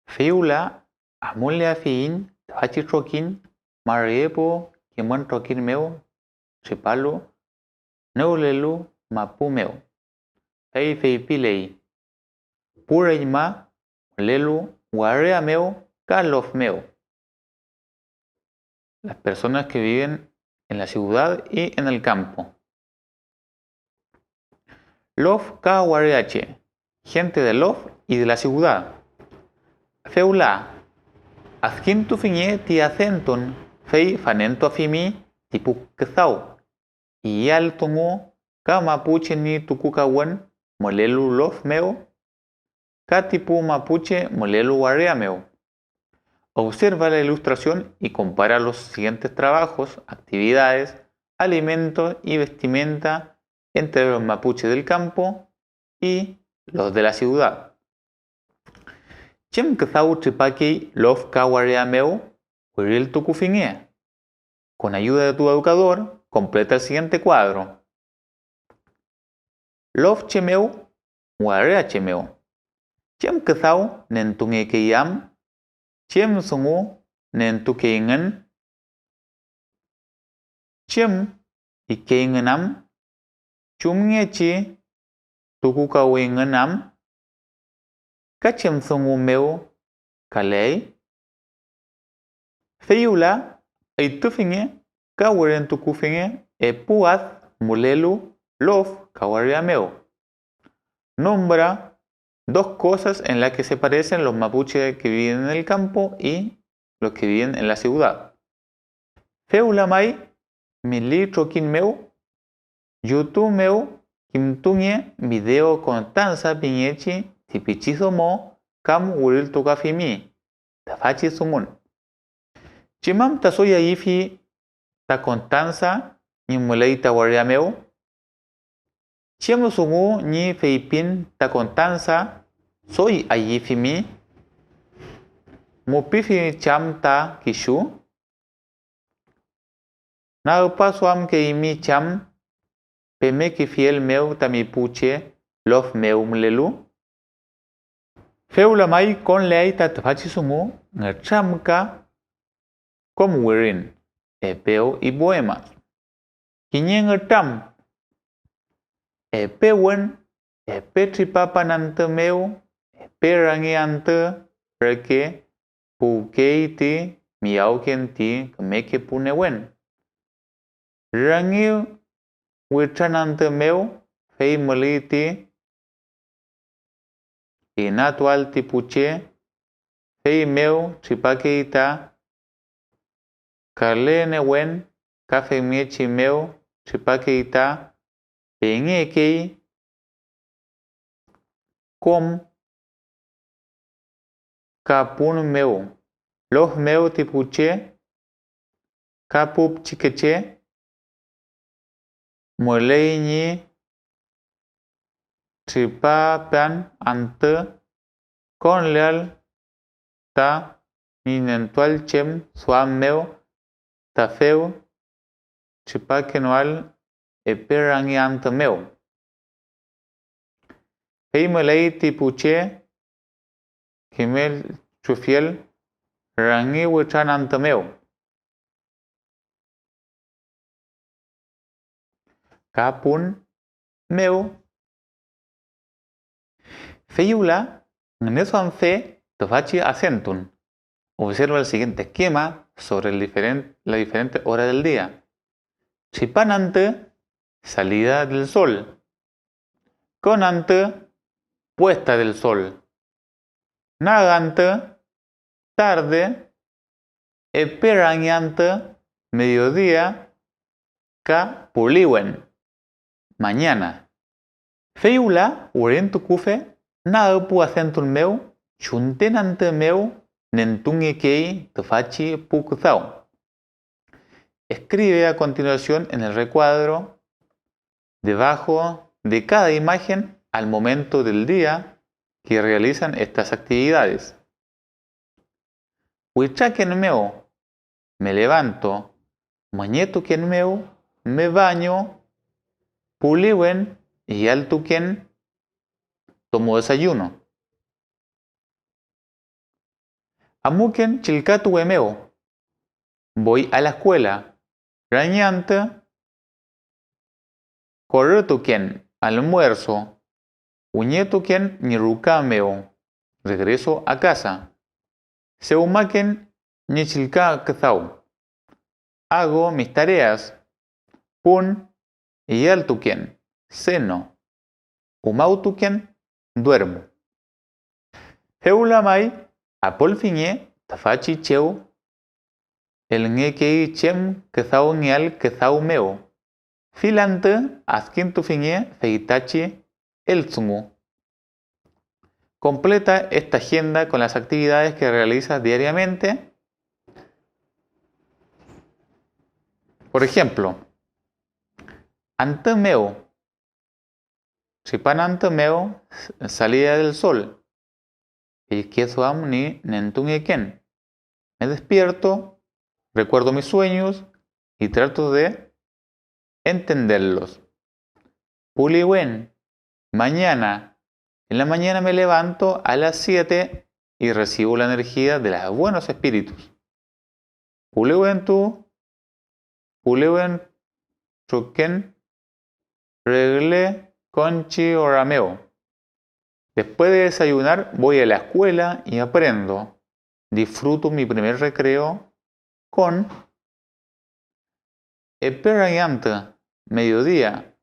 Fiula amulea fiin hachi trokin mariepo kimon trokin meu chipalo neulelu mapu meu. Fei fei pilei. Pureima lelu warea meu kalof meu. Las personas que viven en la ciudad y en el campo. Lof ka wareache. Gente de Lof y de la ciudad. Feula. Azkin tu fiñe ti acenton fei fanento afimi tipu kezau. Y al tongo ka mapuche ni tukukawan molelu Lof meu. Ka tipu mapuche molelu warea meu. Observa la ilustración y compara los siguientes trabajos, actividades, alimentos y vestimenta entre los mapuches del campo y los de la ciudad. Chem kezau tripaki lof kawarea meu wiril tukufinge. Con ayuda de tu educador, completa el siguiente cuadro. Lof chemeu, warea chemeu. Chem kezau nentunge keyam. Chem songo nen tu keingen. Chem y keingenam. Chumnge chi tukuka wingenam. Kachem songo meu kalei. Feyula ay tufinge kaweren tukufinge e puaz mulelu lof kawaria meu. Nombra dos cosas en las que se parecen los mapuches que viven en el campo y los que viven en la ciudad. Feula mai mili trokin meu, YouTube meu kimtunye video constanza piñechi tipichizo mo kam uril tokafimi, tafachi sumun. Chimam tasoya ifi ta constanza ni mulei tawaria meu. Chiam sungu ni feipin ta constanza soy ayifimi. Mupifi cham ta kishu. Na upasuam ke imi cham peme ki fiel meu tamipuche lof meu mlelu. Feula mai con lei ta tafachi sungu ngachamka kom wirin epeo y boema. Kinyeng tam epewen epetripapa nante meu eperangi ante reke pukeiti miaukenti kameke punewen. Rangi wichanante meu fei moliti inatual tipuche fei meu tripakeita karlene wen kafe miechi meu tripakeita pengekei kom kapun meu. Los meu tipuche kapup chikeche moleini tripapan ante con leal ta ninentual chem suam meu tafeu tripakenual eperangi ante meu. Hei molei tipuche kimel chufiel rangi wichan ante meu. Kapun meu. Feyula nesuan fe tofachi acentun. Observa el siguiente esquema sobre la diferente hora del día. Chipanante, salida del sol. Conante, puesta del sol. Nagante, tarde. Eperañante, mediodía. Ka puliwen, mañana. Feula orientu kufe na pu acentun meu chuntenante meu nentungekei tofachi pukuzao. Escribe a continuación en el recuadro debajo de cada imagen al momento del día que realizan estas actividades. Huichaken meu, me levanto mañetuken meu, me baño, puliwen, y altuken, tomo desayuno. Amuken chilkatu meu, voy a la escuela. Rañante, corretuken, almuerzo. Uñetuken nirukameo, regreso a casa. Seumaken nichilka kthau, hago mis tareas. Pun yaltuken, seno. Umautuken, duermo. Heulamai, apolfiñe, tafachi cheu, el ngekei chem kthau nial kthau meo. Filante, askintufiñe, feitachi, el tsumu. Completa esta agenda con las actividades que realizas diariamente. Por ejemplo, antemeo. Sipan antemeo, salida del sol. El kesuam ni nentungeken. Me despierto, recuerdo mis sueños y trato de entenderlos. Puliwen. Mañana. En la mañana me levanto a las 7 y recibo la energía de los buenos espíritus. Pulewen tu, pulewen truken, regle conchi orameo. Después de desayunar voy a la escuela y aprendo. Disfruto mi primer recreo con eperayante, mediodía.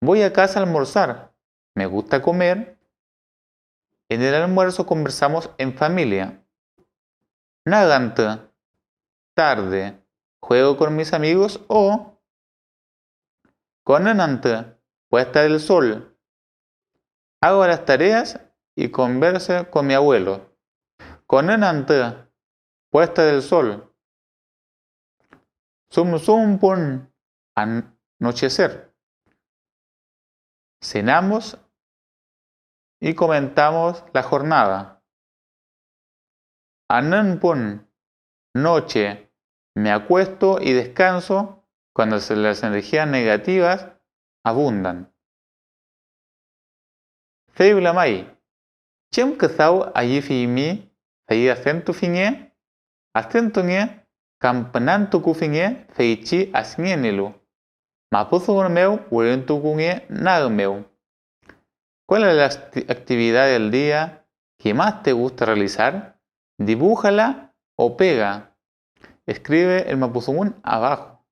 Voy a casa a almorzar. Me gusta comer. En el almuerzo conversamos en familia. Nagante, tarde, juego con mis amigos o conenante, puesta del sol. Hago las tareas y converso con mi abuelo. Conenante, puesta del sol. Sum pun, anochecer. Cenamos y comentamos la jornada. Ananpun, noche, me acuesto y descanso cuando las energías negativas abundan. Feulamai, chem kthau allí fimi, fei acento fiñe, acentoñe, campanantu kufiñe, feichi asnienilu. Mapuzugun meu, urentukunge nagmeu. ¿Cuál es la actividad del día que más te gusta realizar? Dibújala o pega. Escribe el Mapuzungún abajo.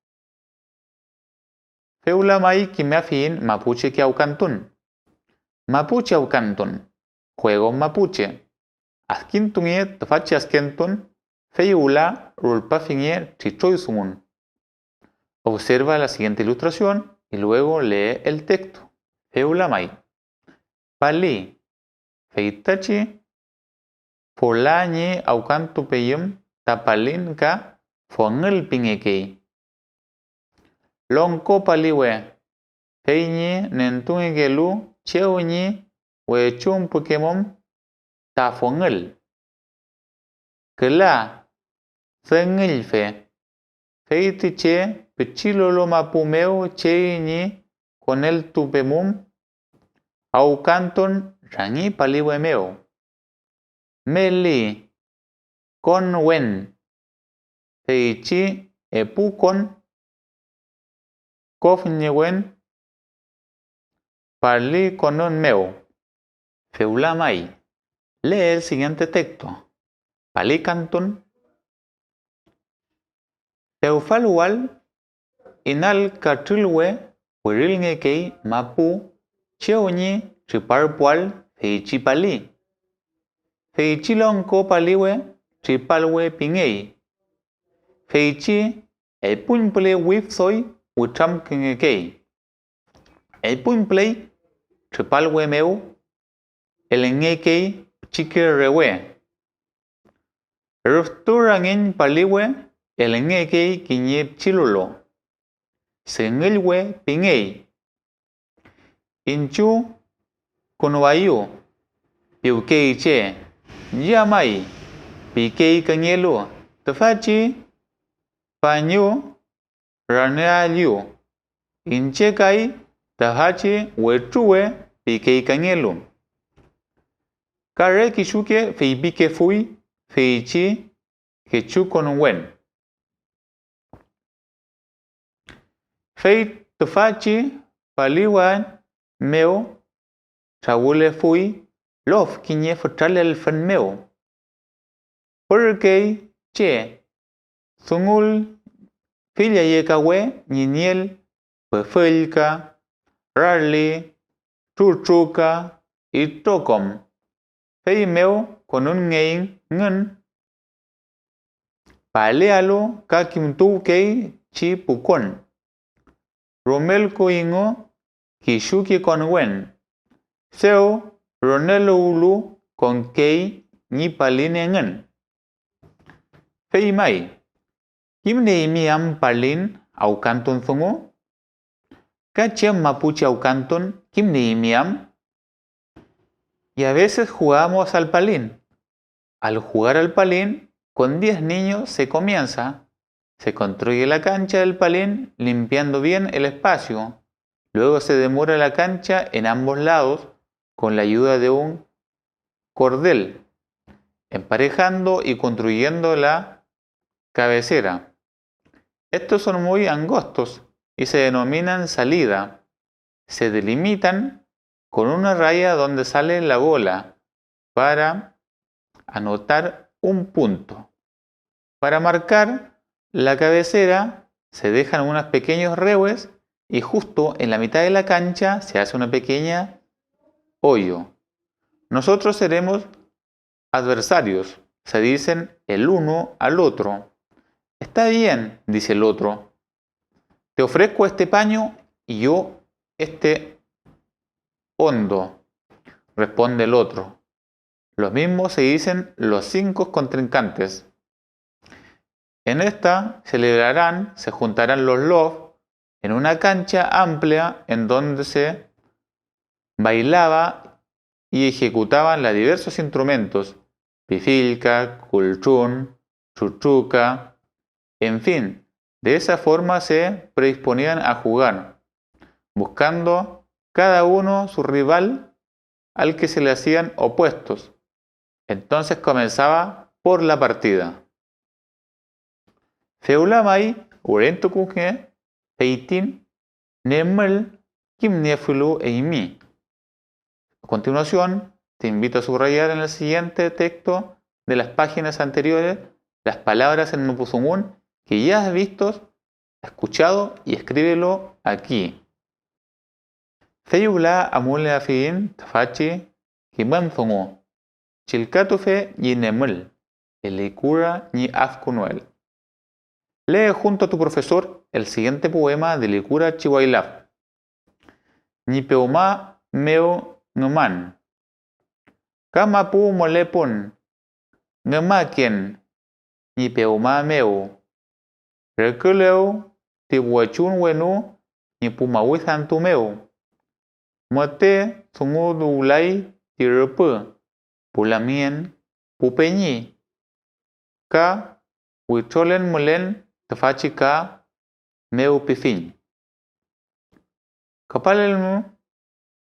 Feulamai kimeafin mapuche kiaucantun. Mapuche aucantun. Juego mapuche. Askintunye tafachi askentun. Feyula rulpafinye chichoisumun. Observa la siguiente ilustración y luego lee el texto. Feulamai. Pali. Feitachi. Polañi aucantu peyum tapalinka fongel pingekei. Lonko paliwe. Feiñi nentungekelu cheuñi wechum pukemom tafongel. Kela. Zengilfe. Feitiche pichilolo mapumeu cheiñi con el tupemum aucanton rangi paliwemeo. Meli con wen feichi epukon kofñewen parli conon meu. Feulamai. Lee el siguiente texto. Palicanton. Feufalual inal katrilwe huirilngekei mapu cheoñi triparpual feichi pali. Feichilonko paliwe tripalwe pingei. Feichi epunple wipsoi utram kengekei. Epunple tripalwe meu elengekei chikerewe. Rufturangin paliwe elengekei kiñep chilulo. Sengilwe pingei. Inchu kunuayu piukei che. Yamai pikei kanyelu. Tafachi panyu ranea liu. Inchekai tahachi wechue pikei kanyelu. Kare kishuke feibike fui feichi kechu konwen. Fei tufachi paliwan meo trawule fui lof kinye fortrale el fen meo. Porque che sungul filia yekawe niniel pefelka rarli truchuka y tokom. Fei meo con un ngein ngen palealo kakimtu kei chi pukon. Romel koingo kishuki con wen. Seo ronelo ulu con kei ni paline ngen. Fei mai. Kim neimiam palin au canton zongo? Kachem mapuche au canton kim neimiam? Y a veces jugamos al palín. Al jugar al palín, con 10 niños se comienza. Se construye la cancha del palín limpiando bien el espacio. Luego se demora la cancha en ambos lados con la ayuda de un cordel, emparejando y construyendo la cabecera. Estos son muy angostos y se denominan salida. Se delimitan con una raya donde sale la bola para anotar un punto. Para marcar la cabecera se dejan unos pequeños rehúes y justo en la mitad de la cancha se hace una pequeña hoyo. Nosotros seremos adversarios, se dicen el uno al otro. Está bien, dice el otro. Te ofrezco este paño y yo este hondo, responde el otro. Lo mismo se dicen los 5 contrincantes. En esta se juntarán los lof en una cancha amplia en donde se bailaba y ejecutaban los diversos instrumentos, pifilca, culchún, chuchuca, en fin, de esa forma se predisponían a jugar, buscando cada uno su rival al que se le hacían opuestos. Entonces comenzaba por la partida. Feulamai, urentukunge, feitin, nemel, kimnefulu eimi. A continuación, te invito a subrayar en el siguiente texto de las páginas anteriores las palabras en Mapuzungún que ya has visto, escuchado y escríbelo aquí. Feyula amule afin tafachi kimanzongo. Chilcatufe y nemel. Elikura ni afkunuel. Lee junto a tu profesor el siguiente poema de Licura Chihuailaf. Ni peuma meo numan. Kamapu molepon. Ngemakien. Ni peuma meo. Rekuleu tibuachun wenu ni pumawithan tu meo. Mote sungudulai tirupu. Pulamien pupeñi. Ka huicholen molen tafachi ka meu pifin. Kapalelmu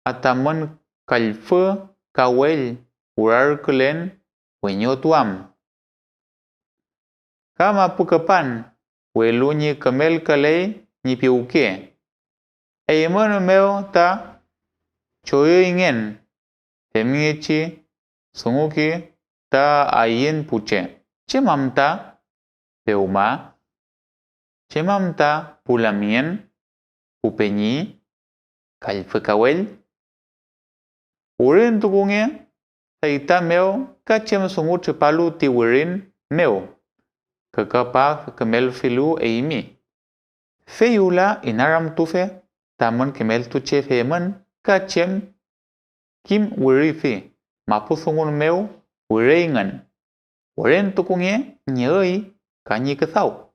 atamon kalfu kawel urarkulen wenyotuam. Kama pukapan welunyi kamel kalei ni piuke. Eyemono meo ta choyoingen. Temichi sunguki ta ayin puche. Chemamta peuma. Chemamta pulamien. Pupeñi. Kalfekawel. Urin tukunge. Taita meo. Kachem sunguche palu tiwirin meo. Kakapa kemel filu eimi. Feyula inaram tufe. Tamon kemel tuche feman. Kachem kim wirifi. Mapuzungun meu wireingan. Uren tukunge ñeoi kañi quezau.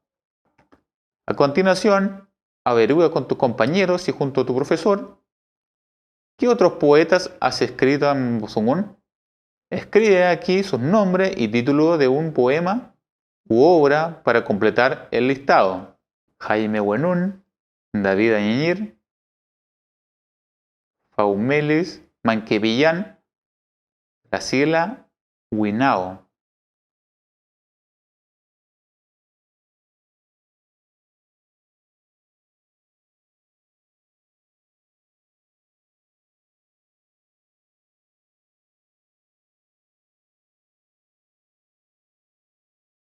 A continuación, averigua con tus compañeros y junto a tu profesor qué otros poetas has escrito en Mapuzungún. Escribe aquí sus nombres y título de un poema u obra para completar el listado. Jaime Wenun, David Añeñir, Faumelis Manquevillan, Graciela Winao.